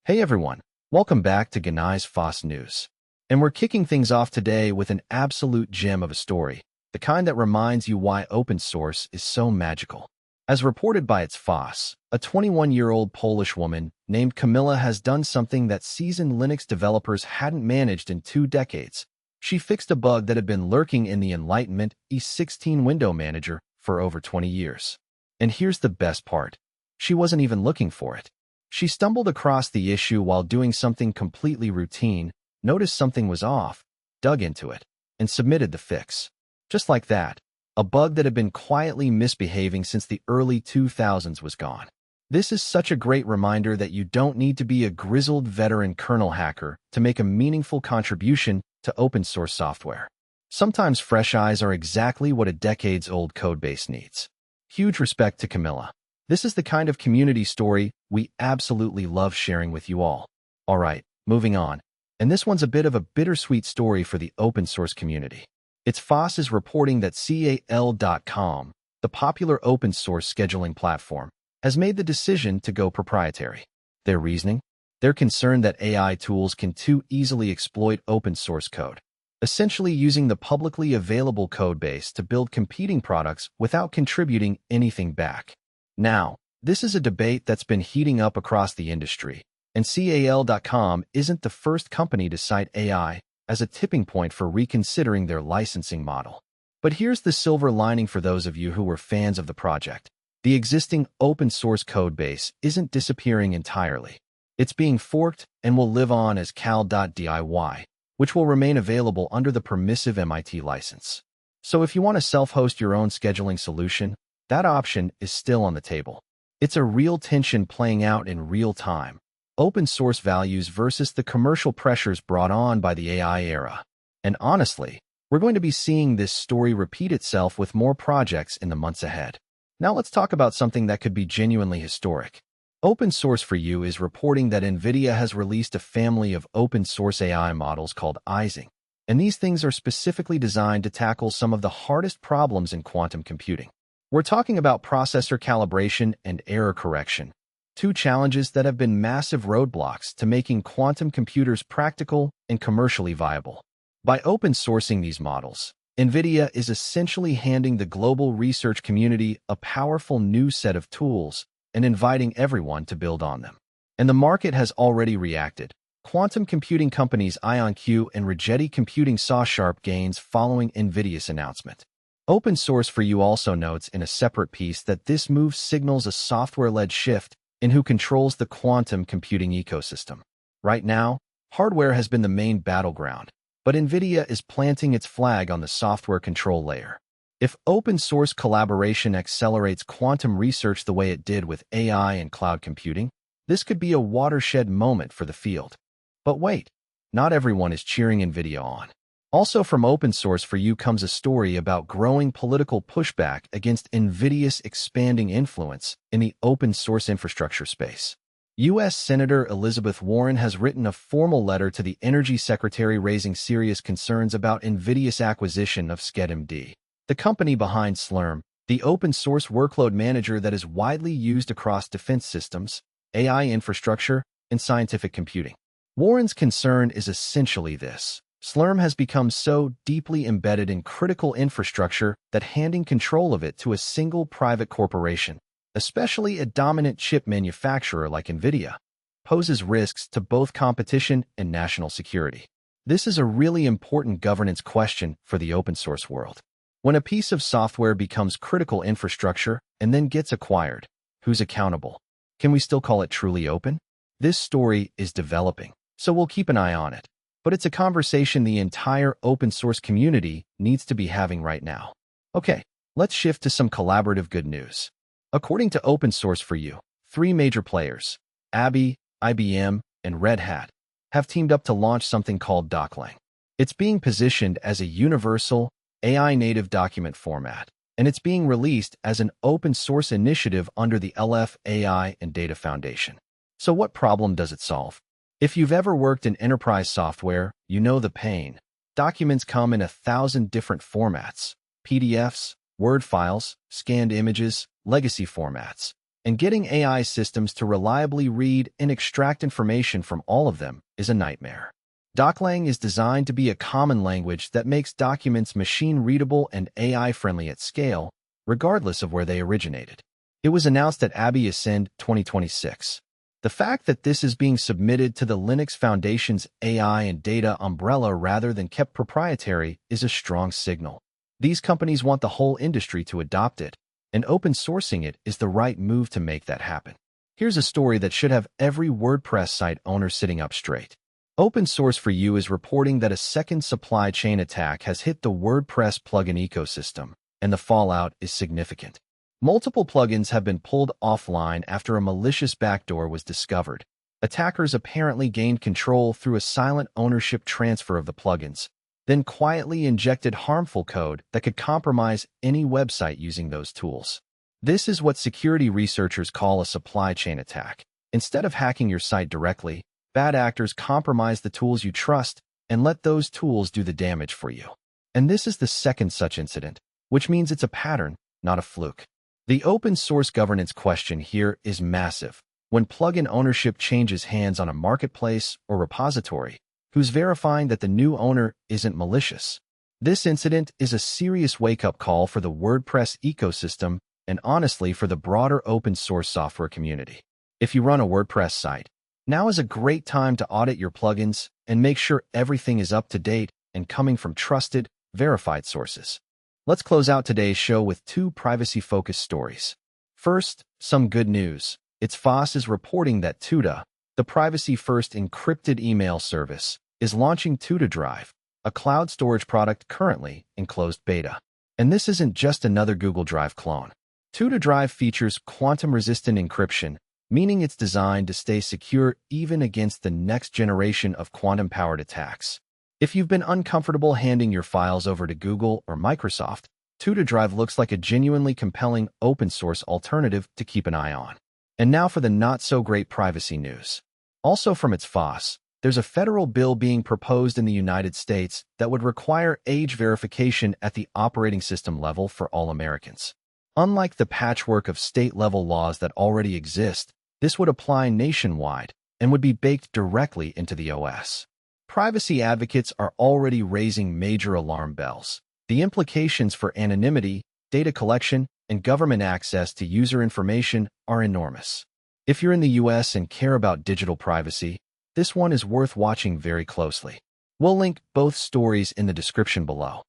Hey everyone, welcome back to Genai FOSS News. And we're kicking things off today with an absolute gem of a story, the kind that reminds you why open source is so magical. As reported by its FOSS, a 21-year-old Polish woman named Camilla has done something that seasoned Linux developers hadn't managed in 2 decades. She fixed a bug that had been lurking in the Enlightenment E16 window manager for over 20 years. And here's the best part. She wasn't even looking for it. She stumbled across the issue while doing something completely routine, noticed something was off, dug into it, and submitted the fix. Just like that, a bug that had been quietly misbehaving since the early 2000s was gone. This is such a great reminder that you don't need to be a grizzled veteran kernel hacker to make a meaningful contribution to open source software. Sometimes fresh eyes are exactly what a decades-old codebase needs. Huge respect to Camilla. This is the kind of community story we absolutely love sharing with you all. All right, moving on. And this one's a bit of a bittersweet story for the open source community. Its FOSS is reporting that CAL.com, the popular open source scheduling platform, has made the decision to go proprietary. Their reasoning? They're concerned that AI tools can too easily exploit open source code, essentially using the publicly available codebase to build competing products without contributing anything back. Now, this is a debate that's been heating up across the industry, and CAL.com isn't the first company to cite AI as a tipping point for reconsidering their licensing model. But here's the silver lining for those of you who were fans of the project. The existing open source codebase isn't disappearing entirely. It's being forked and will live on as cal.diy, which will remain available under the permissive MIT license. So if you want to self-host your own scheduling solution, that option is still on the table. It's a real tension playing out in real time. Open source values versus the commercial pressures brought on by the AI era. And honestly, we're going to be seeing this story repeat itself with more projects in the months ahead. Now let's talk about something that could be genuinely historic. Open Source for You is reporting that NVIDIA has released a family of open source AI models called Ising. And these things are specifically designed to tackle some of the hardest problems in quantum computing. We're talking about processor calibration and error correction, 2 challenges that have been massive roadblocks to making quantum computers practical and commercially viable. By open sourcing these models, NVIDIA is essentially handing the global research community a powerful new set of tools and inviting everyone to build on them. And the market has already reacted. Quantum computing companies IonQ and Rigetti Computing saw sharp gains following NVIDIA's announcement. Open Source for You also notes in a separate piece that this move signals a software-led shift in who controls the quantum computing ecosystem. Right now, hardware has been the main battleground, but NVIDIA is planting its flag on the software control layer. If open source collaboration accelerates quantum research the way it did with AI and cloud computing, this could be a watershed moment for the field. But wait, not everyone is cheering NVIDIA on. Also from Open Source for You comes a story about growing political pushback against NVIDIA's expanding influence in the open source infrastructure space. U.S. Senator Elizabeth Warren has written a formal letter to the Energy Secretary raising serious concerns about NVIDIA's acquisition of SkedMD, the company behind Slurm, the open source workload manager that is widely used across defense systems, AI infrastructure, and scientific computing. Warren's concern is essentially this. Slurm has become so deeply embedded in critical infrastructure that handing control of it to a single private corporation, especially a dominant chip manufacturer like NVIDIA, poses risks to both competition and national security. This is a really important governance question for the open source world. When a piece of software becomes critical infrastructure and then gets acquired, who's accountable? Can we still call it truly open? This story is developing, so we'll keep an eye on it. But it's a conversation the entire open source community needs to be having right now. Okay, let's shift to some collaborative good news. According to Open Source for You, 3 major players, ABBYY, IBM, and Red Hat, have teamed up to launch something called DocLang. It's being positioned as a universal, AI-native document format, and it's being released as an open source initiative under the LF AI and Data Foundation. So what problem does it solve? If you've ever worked in enterprise software, you know the pain. Documents come in 1,000 different formats: PDFs, Word files, scanned images, legacy formats. and getting AI systems to reliably read and extract information from all of them is a nightmare. DocLang is designed to be a common language that makes documents machine-readable and AI-friendly at scale, regardless of where they originated. It was announced at ABBYY Ascend 2026. The fact that this is being submitted to the Linux Foundation's AI and data umbrella rather than kept proprietary is a strong signal. These companies want the whole industry to adopt it, and open sourcing it is the right move to make that happen. Here's a story that should have every WordPress site owner sitting up straight. Open Source for You is reporting that a second supply chain attack has hit the WordPress plugin ecosystem, and the fallout is significant. Multiple plugins have been pulled offline after a malicious backdoor was discovered. Attackers apparently gained control through a silent ownership transfer of the plugins, then quietly injected harmful code that could compromise any website using those tools. This is what security researchers call a supply chain attack. Instead of hacking your site directly, bad actors compromise the tools you trust and let those tools do the damage for you. And this is the second such incident, which means it's a pattern, not a fluke. The open source governance question here is massive. When plugin ownership changes hands on a marketplace or repository, who's verifying that the new owner isn't malicious? This incident is a serious wake-up call for the WordPress ecosystem and honestly for the broader open source software community. If you run a WordPress site, now is a great time to audit your plugins and make sure everything is up to date and coming from trusted, verified sources. Let's close out today's show with two privacy-focused stories. First, some good news. FOSS is reporting that Tuta, the privacy-first encrypted email service, is launching Tuta Drive, a cloud storage product currently in closed beta. And this isn't just another Google Drive clone. Tuta Drive features quantum-resistant encryption, meaning it's designed to stay secure even against the next generation of quantum-powered attacks. If you've been uncomfortable handing your files over to Google or Microsoft, Tuta Drive looks like a genuinely compelling open-source alternative to keep an eye on. And now for the not-so-great privacy news. Also from FOSS, there's a federal bill being proposed in the United States that would require age verification at the operating system level for all Americans. Unlike the patchwork of state-level laws that already exist, this would apply nationwide and would be baked directly into the OS. Privacy advocates are already raising major alarm bells. The implications for anonymity, data collection, and government access to user information are enormous. If you're in the US and care about digital privacy, this one is worth watching very closely. We'll link both stories in the description below.